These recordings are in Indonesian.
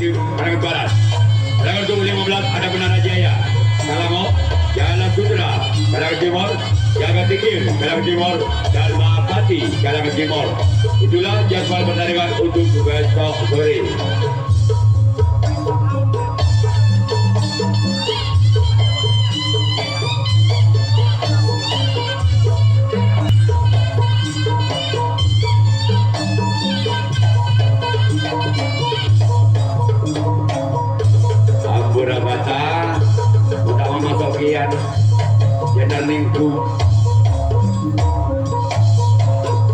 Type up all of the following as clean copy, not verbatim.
Kalangan Barat. Kalangan 15 ada Menara Jaya. Kalangan Jalan Sudra. Kalangan Timur Jaga Tinggi. Kalangan Timur Dharma Pati. Kalangan Timur. Itulah jadwal pertandingan untuk besok sore. Jenderal Lingkup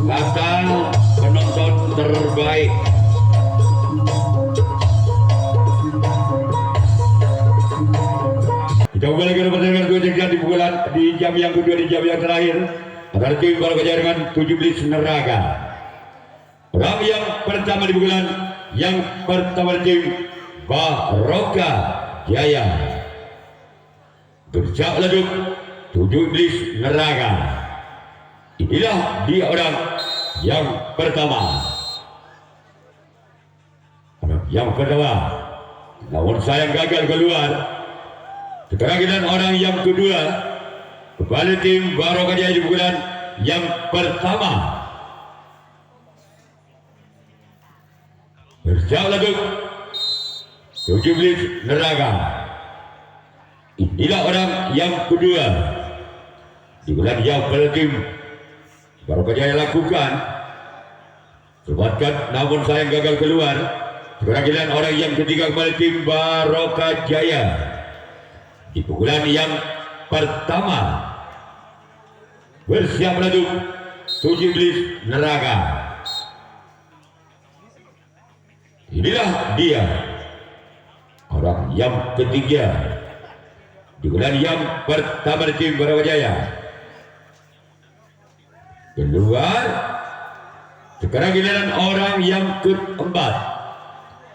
bakal penonton terbaik. Kita kembali ke pertandingan kedua di jam yang kedua, di jam yang terakhir antara tim Barokah dengan 17 Neraga. Orang yang pertama di pukulan yang pertama tim Barokah Jaya. Berjak leduk 17 Neraga. Inilah dia orang yang pertama. Yang pertama, namun sayang gagal keluar. Sekarang kita orang yang kedua. Kembali tim Barokah Jaya di pukulan yang pertama. Berjak leduk 17 Neraga. Inilah orang yang kedua di bulan yang tim Barokah Jaya lakukan. Sempatkan namun sayang gagal keluar. Sekarang giliran orang yang ketiga kembali tim Barokah Jaya di pukulan yang pertama. Bersiap leduk 17 Neraga. Inilah dia orang yang ketiga di bulan yang pertama di tim Barokah Jaya. Keluar. Sekarang giliran orang yang keempat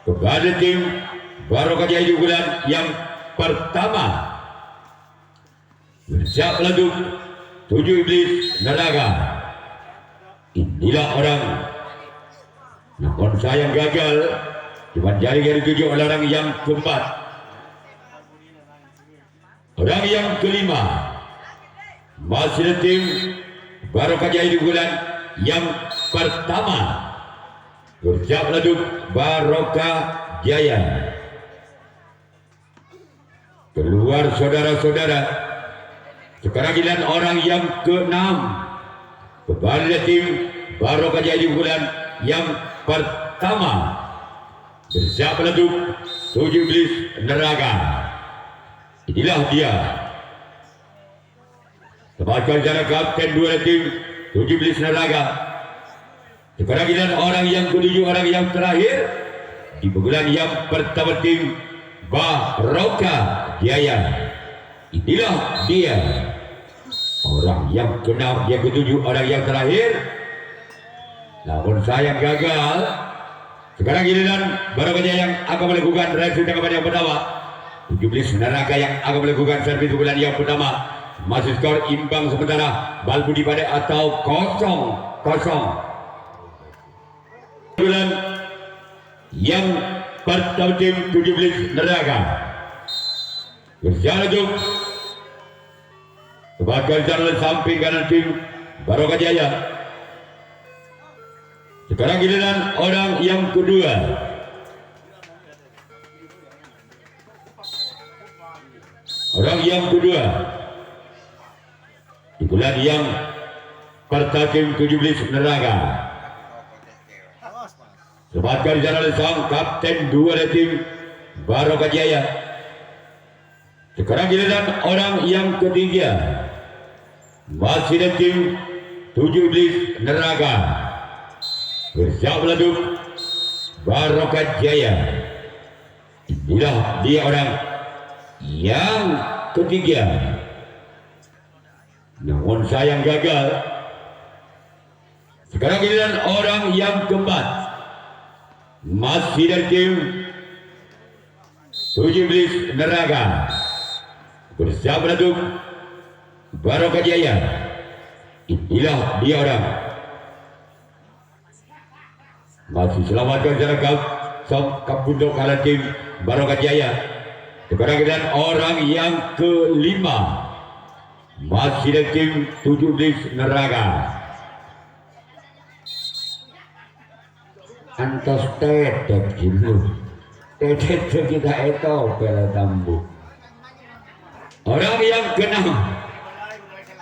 kepada tim Barokah Jaya di bulan yang pertama. Bersiap leduk 17 Neraga. Inilah orang namun sayang gagal. Cuma jari-jari 7 orang yang keempat. Orang yang kelima masih tim Barokah Jaya di bulan yang pertama. Bersiap leduk Barokah Jaya. Keluar saudara-saudara. Sekarang giliran orang yang keenam kepada tim Barokah Jaya di bulan yang pertama. Bersiap leduk 17 Neraga. Inilah dia. Tempatkan jarak kapten dua tim 17 Neraga. Sekarang giliran orang yang ketujuh, orang yang terakhir di pukulan yang pertama tim Barokah Jaya. Inilah dia orang yang keenam, yang ketujuh, orang yang terakhir. Namun sayang gagal. Sekarang giliran Barokah Jaya yang akan melakukan reaksi tanggapan yang pertama. 17 Neraga yang akan melakukan servis bulan yang pertama. Masih skor imbang sementara, bal budi pada atau 0-0. Bulan yang pertama tim 17 Neraga. Berjalan juk sebagai jalan samping kanan tim Barokah Jaya. Sekarang giliran orang yang kedua. Orang yang kedua di bulan yang pertama tim 17 Neraga. Sebagai jalan sang kapten dua dari tim Barokah Jaya. Sekarang giliran orang yang ketiga masih dari tim 17 Neraga. Bersiap leduk Barokah Jaya. Inilah dia orang yang ketiga. Namun sayang gagal. Sekarang giliran orang yang keempat masih dari tim 17 Neraga. Bersiap leduk Barokah Jaya. Inilah dia orang. Masih selamatkan jarak Kapundok kalah tim Barokah Jaya. Sekarang kita orang yang kelima masih dari tim 17 Neraga. Antos tetet gitu. Tetet kita itu pela tambu. Orang yang keenam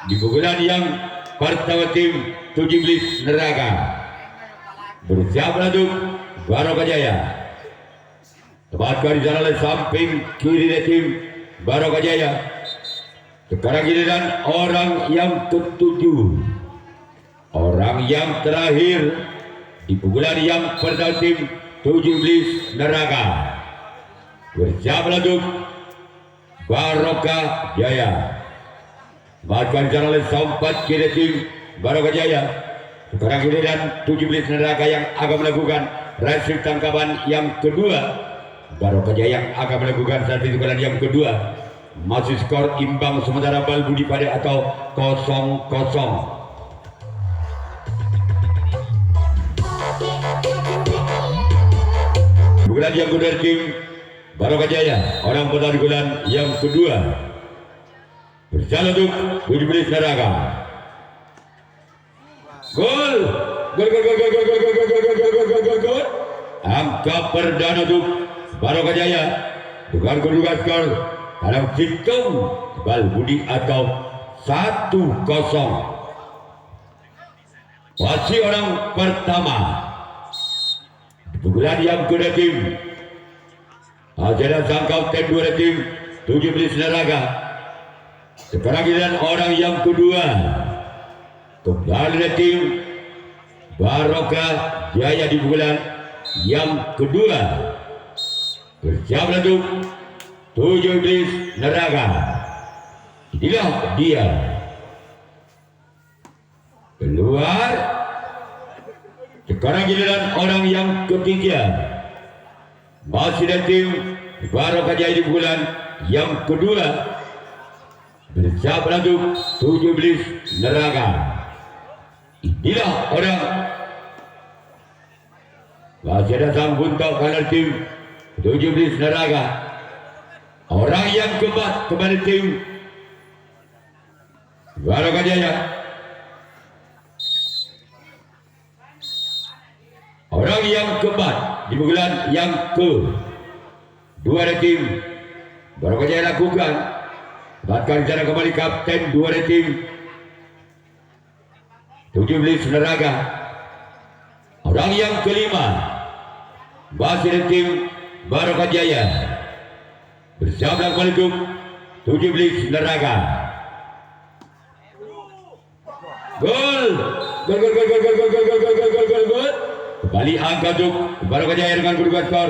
di pukulan yang pertama tim 17 Neraga. Bersiap untuk Barokah Jaya. Tempatkan di sana samping kiri dari tim Barokah Jaya. Sekarang giliran orang yang ketujuh, orang yang terakhir di pukulan yang pertama tim 17 Neraga. Bersiap untuk Barokah Jaya. Bahkan jalan sampai kiri tim Barokah Jaya. Sekarang giliran 17 Neraga yang akan melakukan resip tangkapan yang kedua. Barokah Jaya yang akan melakukan satu pukulan yang kedua. Masih skor imbang sementara bal budi pada atau 0-0. Pukulan yang kedua tim Barokah Jaya, orang pertama di bulan yang kedua. Berjalan untuk 17 Neraga. Gol. Gol. Angka perdana untuk Barokah Jaya. Bukan kedua skor dalam hitung bal budi atau 1-0. Masih orang pertama. Pukulan yang kedua tim Ajaran Sangkau tim 2 tim 17 Neraga. Sekarang giliran orang yang kedua kembali dari tim Barokah Jaya di pukulan yang kedua. Bersiap untuk 17 Neraga. Inilah dia keluar. Sekarang giliran orang yang ketiga masih dari tim Barokah Jaya di bulan yang kedua. Bersiap untuk 17 Neraga. Inilah orang masih ada sang buntok kalah tim 17 Neraga. Orang yang keempat kembali tim Barokah Jaya. Orang yang keempat di bulan yang kedua dari tim Barokah Jaya lakukan. Bahkan cara kembali kapten 2 dari tim 17 Neraga. Orang yang kelima masih dari tim Barokah Jaya. Bersiap kembali untuk 17 Neraga. Gol. Gol. Kembali angka untuk Barokah Jaya dengan kedua skor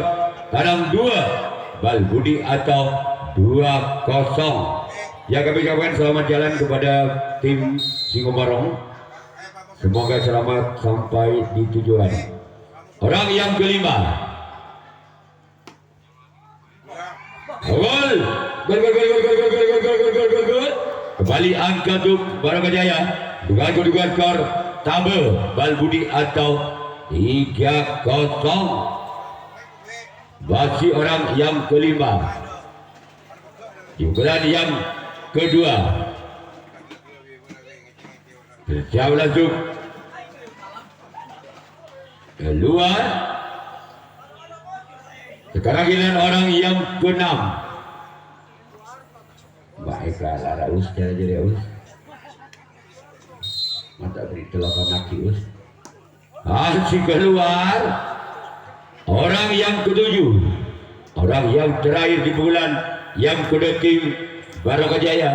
tanam 2 bal budi atau 2-0. Ya, kami ucapkan selamat jalan kepada tim Singobarong. Semoga selamat sampai di tujuan. Orang yang kelima. Gol. Kembali angka untuk Barokah Jaya dengan kedua skor tambah bal budi atau 3-0. Masih orang yang kelima. Pukulan yang kedua. Bersiap langsung keluar. Sekarang giliran orang yang keenam. Baiklah, lara us jadi us. Mata beri telapak kaki us. Masih keluar. Orang yang ketujuh. Orang yang terakhir di bulan yang kedua tim Barokah Jaya.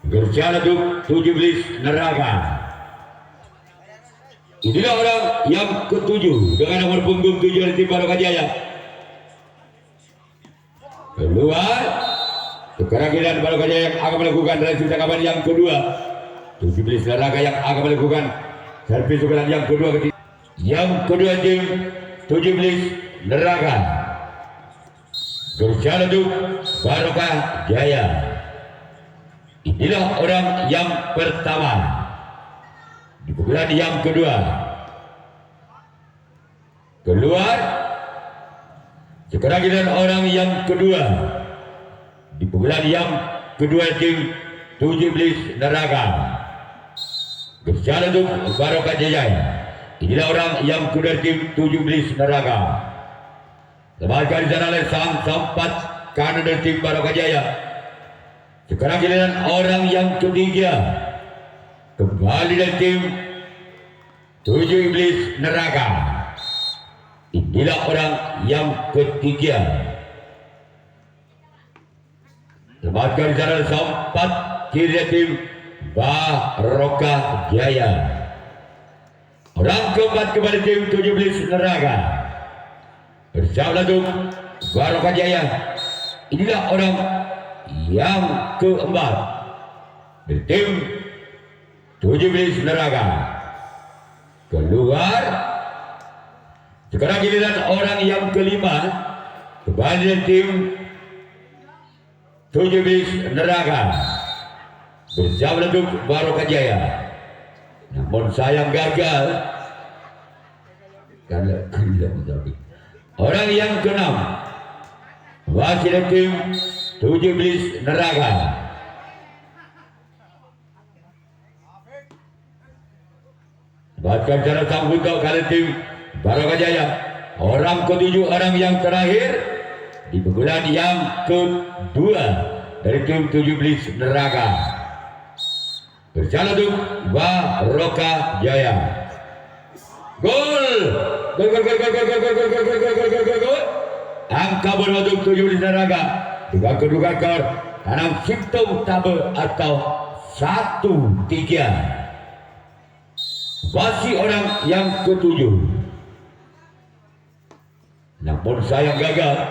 Berjalan untuk 17 Neraga. Inilah orang yang ketujuh dengan nomor punggung 7 dari tim Barokah Jaya. Keluar. Sekarang giliran Barokah Jaya yang akan melakukan resip tangkapan yang kedua. 17 Neraga yang akan melakukan servis pukulan yang kedua ketika. Yang kedua tim 17 Neraga. Berjalan untuk Barokah Jaya. Inilah orang yang pertama di pukulan yang kedua. Keluar. Sekarang giliran orang yang kedua di pukulan yang kedua tim 17 Neraka. Berjalan untuk Barokah Jaya. Inilah orang yang kedua tim 17 Neraka. Lemahkan di sana oleh sang sempat kanan dari tim Barokah Jaya. Sekarang giliran orang yang ketiga kembali dari tim 7 Iblis Neraka. Inilah orang yang ketiga. Lemahkan di sana oleh sempat kiri dari tim Barokah Jaya. Orang keempat kembali tim 17 Neraka. Bersama untuk Barokah Jaya. Inilah orang yang keempat dari tim 17 Neraka. Keluar. Sekarang giliran orang yang kelima kembali dari tim 17 Neraka. Bersama untuk Barokah Jaya. Namun sayang gagal. Karena tidak menjadi. Orang yang keenam masih dari tim 17 Neraka. Bahkan cara sambut kali tim Barokah Jaya. Orang ketujuh, orang yang terakhir di pukulan yang kedua dari tim 17 Neraka. Berjalan untuk Barokah Jaya. Gol! Gol! Angka berbentuk 17 Neraka. Dengan kedua gol tanam Cipto Tabe atau 1-3. Masih orang yang ketujuh. Namun sayang gagal.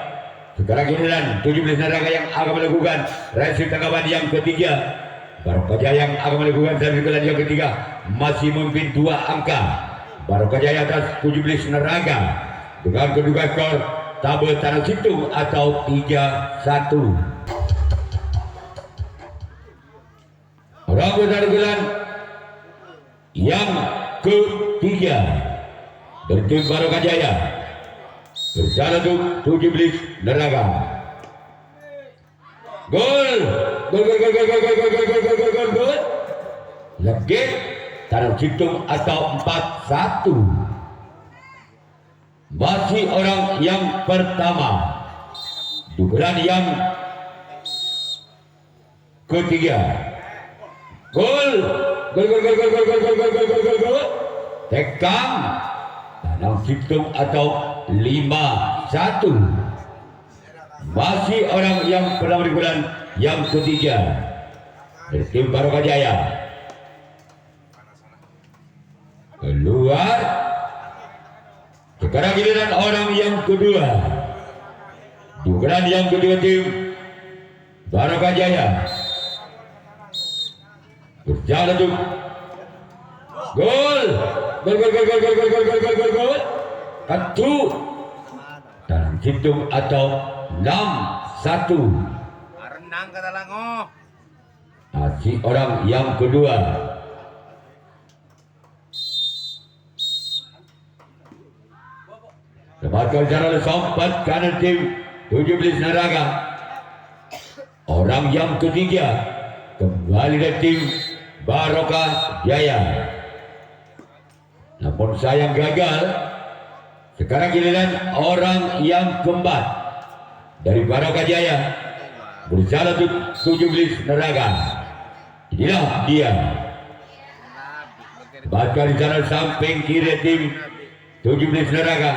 Sekarang giliran 17 Neraka yang akan melakukan reaksi tanggapan yang ketiga. Barokah Jaya yang akan melakukan reaksi tanggapan yang ketiga. Masih memimpin 2 angka. Barokah Jaya atas 17 Neraka. Dengan kedua skor tabel tanah situ atau 3-1. Orang berjalan yang ketiga dari tim Barokah Jaya. Berjalan untuk 17 Neraka. Gol! Gol! Lagi tanah hitung atau 4-1. Masih orang yang pertama. Dugaan yang ketiga. Gol! Gol! Tekang tanah hitung atau 5-1. Masih orang yang pertama di bulan yang ketiga dari tim Barokah Jaya. Keluar. Sekarang giliran orang yang kedua. Bukan yang kedua tim Barokah Jaya. Berjalan untuk gol. Gol. Satu. Dalam hitung atau 6-1. Renang kata lango. Masih orang yang kedua. Dapatkan cara sempat kanan tim 17 Neraka. Orang yang ketiga kembali dari tim Barokah Jaya. Namun sayang gagal. Sekarang giliran orang yang keempat dari Barokah Jaya. Berjalan untuk 17 Neraka. Inilah dia. Bahkan di sana samping kiri tim 17 Neraka.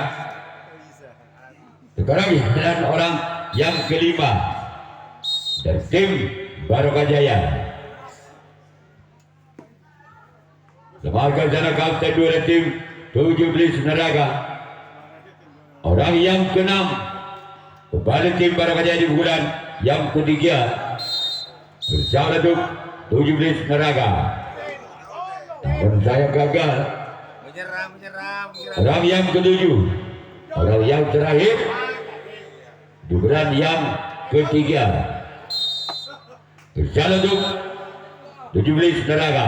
Sekarang giliran orang yang kelima dari tim Barokah Jaya. Lemahkan sana kapten 2 dari tim 17 Neraka. Orang yang keenam kembali tim Barokah Jaya di bulan yang ketiga. Berjalan untuk 17 Neraka. Namun saya gagal. Menyerang. Orang yang ketujuh. Orang yang terakhir di bulan yang ketiga. Berjalan untuk 17 Neraka.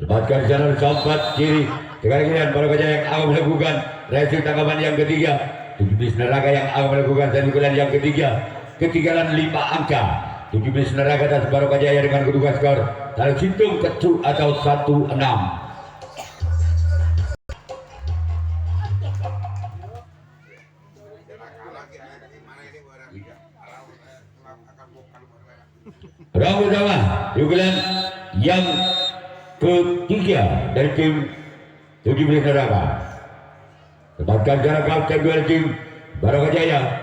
Lepaskan jalan keempat kiri Sekarang giliran Baru Gajah yang akan melakukan reaksi tangkapan yang ketiga. 17 Neraga yang akan melakukan pukulan yang ketiga. Ketinggalan 5 angka. 17 Neraga atas Baru Gajah dengan kedudukan skor tarik hitung kecu atau 1-6. Round pertama, pukulan yang ketiga dari tim 17 Neraga. Tempatkan jarak kapten dua tim Baru Jaya.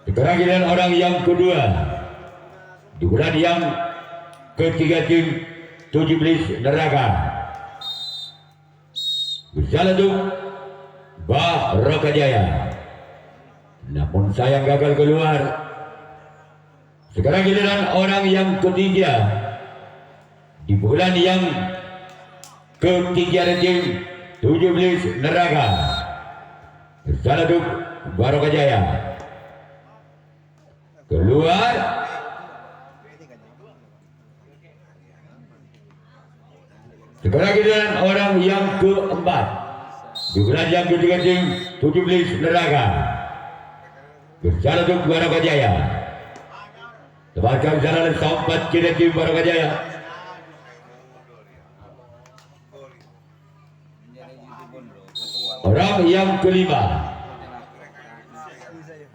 Sekarang giliran orang yang kedua. Pukulan yang ketiga tim 17 Neraga. Berjalan untuk Baru Jaya. Namun sayang gagal keluar. Sekarang giliran orang yang ketiga. Di pukulan yang ketiga tim 17 Neraga. Berjalan untuk Baru Jaya. Keluar. Sekarang giliran orang yang keempat. Di pukulan yang ketiga tim 17 Neraga. Berjalan untuk Baru Jaya. Tempatkan jalan sampai kiri tim Baru Jaya. Orang yang kelima.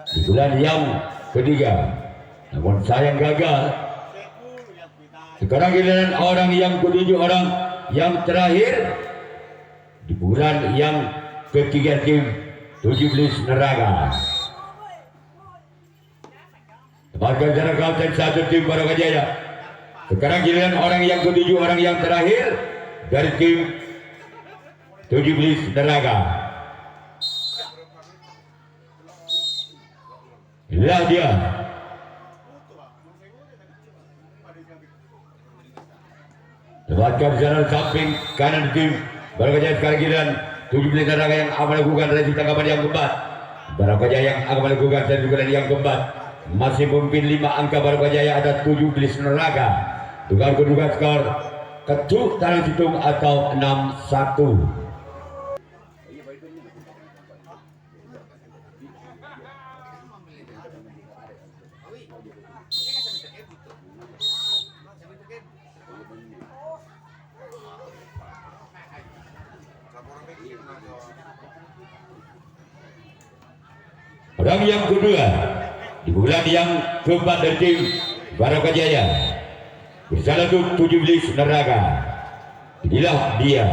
Di bulan yang ketiga. Namun sayang gagal. Sekarang giliran orang yang ketujuh, orang yang terakhir. Di bulan yang ketiga tim 17 Neraga. Tempatkan jarak kapten satu tim Baru Jaya. Sekarang giliran orang yang ketujuh, orang yang terakhir dari tim 17 Neraga. Inilah dia. Tempatkan jalan samping kanan tim Baru Jaya. Sekarang giliran 17 Neraga yang akan melakukan reaksi tangkapan yang keempat. Baru Jaya yang akan melakukan pukulan yang keempat. Masih memimpin 5 angka Baru Jaya ada 17 Neraga. Dengan kedudukan skor kecu tarik hitung atau 6-1. Orang yang kedua di bulan yang keempat dari tim Baru Jaya. Bersalah untuk 17 Neraga. Inilah dia.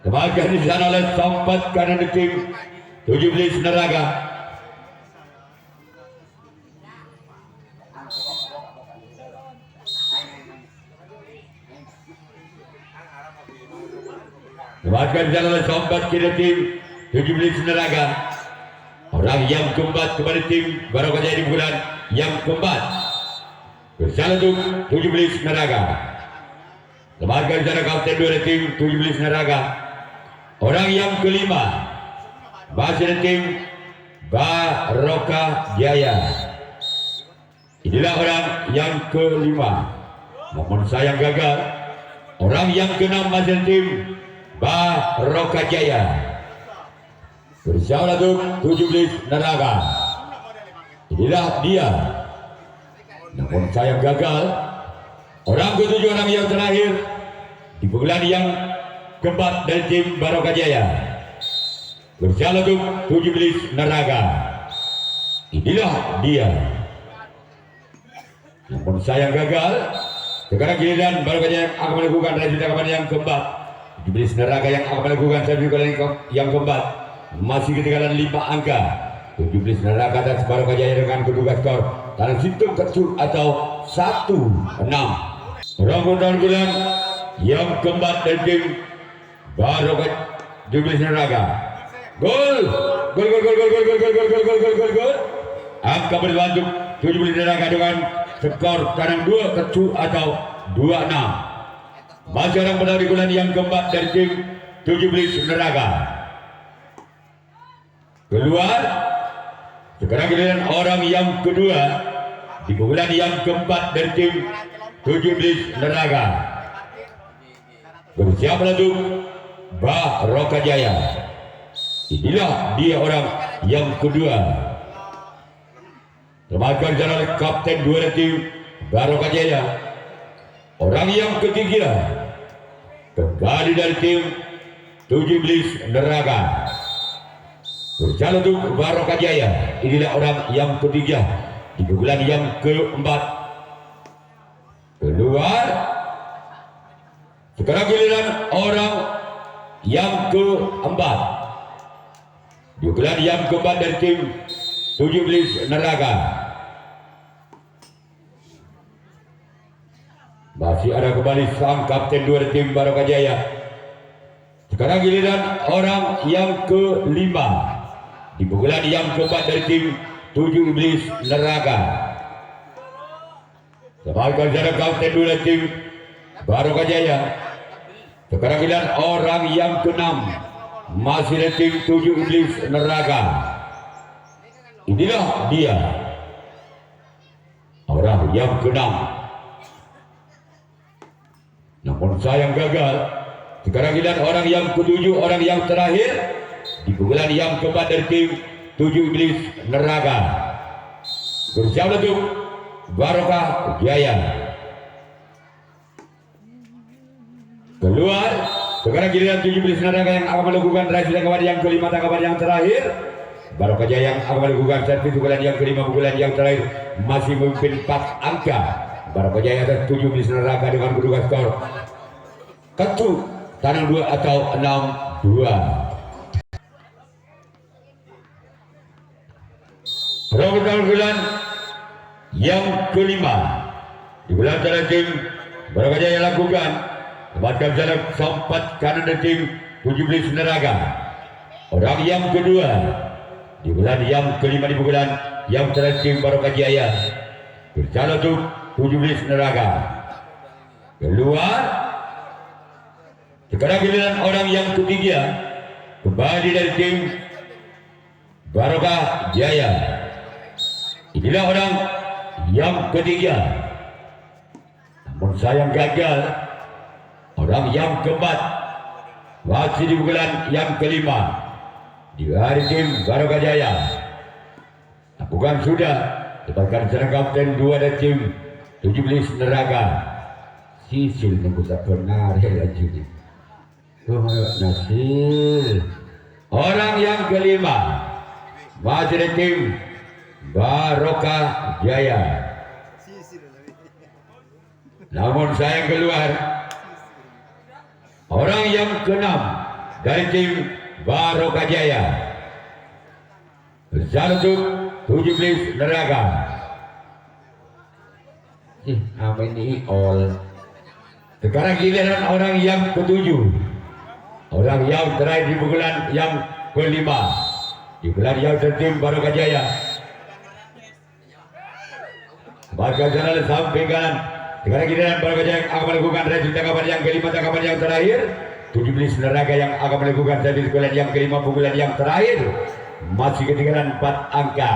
Tempatkan di sana oleh sampat kanan tim 17 Neraga. Tempatkan di sana oleh sampat kiri tim 17 Neraga. Orang yang keempat kepada tim Baru Jaya di bulan yang keempat. Bersalah untuk 17 Neraga. Tempatkan di sana kapten dua tim 17 Neraga. Orang yang kelima masih tim Baru Jaya. Inilah orang yang kelima. Namun sayang gagal. Orang yang keenam masih tim Baru Jaya. Bersalah untuk 17 Neraga. Inilah dia. Namun sayang gagal. Orang ketujuh, orang yang terakhir di pukulan yang keempat dari tim Baru Jaya. Bersalah untuk 17 Neraga. Inilah dia. Namun sayang gagal. Sekarang giliran Baru Jaya akan melakukan reaksi tangkapan yang keempat. 17 Neraga yang akan melakukan pukulan yang keempat. Masih ketinggalan 5 angka. 17 Neraga atas Baru Jaya dengan kedudukan skor tarik hitung kecu atau 1-6. Rangkutan bulan yang keempat dari tim Baru 17 Neraga. Gol. Angka berbantu 17 Neraga dengan skor kadang 2 kecu atau 2-6. Masih orang menang di bulan yang keempat dari tim 17 Neraga. Keluar. Sekarang giliran orang yang kedua di bulan yang keempat dari tim 17 Neraga. bersiap untuk Barokah Jaya. Inilah dia orang yang kedua. Termakan oleh kapten dua tim Barokah Jaya. Orang yang ketiga kembali dari tim 7 Iblis Neraka. Berjalan untuk Barokah Jaya. Inilah orang yang ketiga di bulan yang keempat. Keluar. Sekarang giliran orang yang keempat. Di bulan yang keempat dari tim 7 Iblis Neraka. Masih ada kembali sang kapten dua tim Barokah Jaya. Sekarang giliran orang yang kelima. Di pukulan yang keempat dari tim 7 Iblis Neraka. Sebagai jarak kapten dua tim Barokah Jaya. Sekarang giliran orang yang keenam. Masih dari tim 7 Iblis Neraka. Inilah dia orang yang keenam. Namun sayang gagal. Sekarang giliran orang yang ketujuh, orang yang terakhir di pukulan yang keempat dari tim 7 Iblis Neraka. Bersiap untuk Barokah Jaya. Keluar. Sekarang giliran 7 Iblis Neraka yang akan melakukan race tangkapan yang kelima, tangkapan yang terakhir. Barokah Jaya yang akan melakukan servis pukulan yang kelima, pukulan yang terakhir, masih memimpin 4 angka. Barokah Jaya atas 7 Iblis Neraka dengan kedudukan skor 1-2 atau 6-2. Program bulan yang kelima di bulan antara tim Barokah Jaya lakukan tempatkan jarak sempat kanan dari tim 7 Iblis Neraka. Orang yang kedua di bulan yang kelima di bulan yang terakhir tim Barokah Jaya berjalan untuk 7 Iblis Neraka. Keluar. Sekarang giliran orang yang ketiga kembali dari tim Barokah Jaya. Inilah orang yang ketiga. Namun sayang gagal. Orang yang keempat masih di bulan yang kelima di hari tim Barokah Jaya. Lakukan sudah dapatkan serang kapten dua dari tim 7 Iblis Neraka. Sisil yang bisa benar ya jadi. Nasir. Orang yang kelima masih dari tim Barokah Jaya. Namun sayang keluar. Orang yang keenam dari tim Barokah Jaya. Berjalan untuk 7 Iblis Neraka. Apa ini all. Sekarang giliran orang yang ketujuh. Orang yang terakhir di bulan yang kelima. Di bulan yang tim Barokah Jaya. Barokah Jaya samping kanan. Sekarang giliran Barokah Jaya yang akan melakukan revisi tangkapan yang kelima, tangkapan yang terakhir. 7 Iblis Neraka yang akan melakukan revisi pukulan yang kelima, pukulan yang terakhir. Masih ketinggalan 4 angka.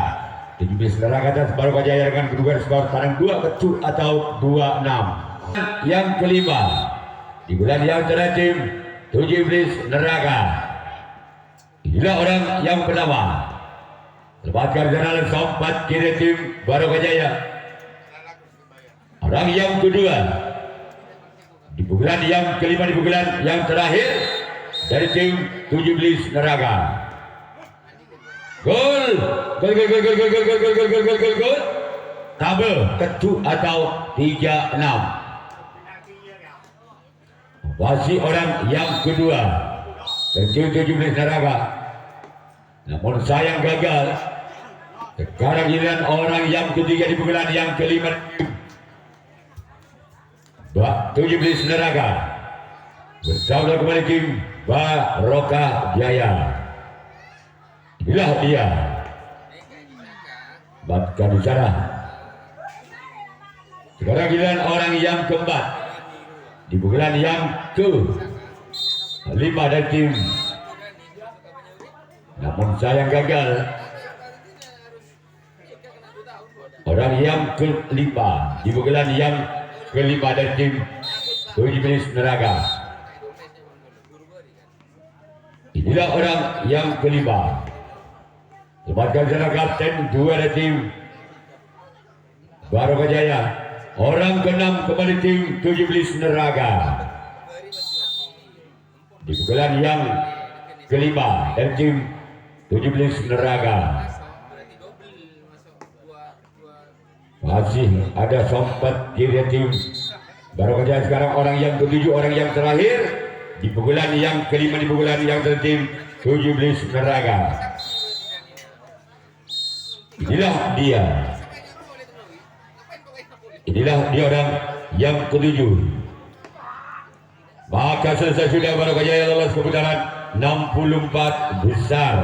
7 Iblis Neraka atas Barokah Jaya dengan kedudukan skor tarang 2-7 atau 2-6. Yang kelima di bulan yang terakhir 7 Iblis Neraka. Inilah orang yang pertama. Lepaskan jalan sompat kiri tim Barokah Jaya. Orang yang kedua di bulan yang kelima, di bulan yang terakhir dari tim 7 Iblis Neraka. Gol. Gol. Tabel ketu atau 3-6. Masih orang yang kedua dari tim 7 Iblis Neraka. Namun sayang gagal. Sekarang giliran orang yang ketiga di bulan yang kelima 7 Iblis Neraka. Bersama kembali tim Barokah Jaya. Inilah dia. Bahkan bicara. Sekarang giliran orang yang keempat di bulan yang ke-5 dari tim. Namun sayang gagal. Orang yang ke-5 di bulan yang ke-5 dari tim 7 Iblis Neraka. Inilah orang yang kelima. Lepaskan sana kapten dua dari tim Barokah Jaya. Orang keenam kembali tim 17 Neraga. Di pukulan yang kelima dari tim 17 Neraga. Masih ada sempat di tim Barokah Jaya. Sekarang orang yang ketujuh, orang yang terakhir di pukulan yang kelima, di pukulan yang dari tim 17 Neraga. Inilah dia. Inilah dia orang yang ketujuh. Maka selesai sudah Barokah Jaya lolos ke putaran 64 besar.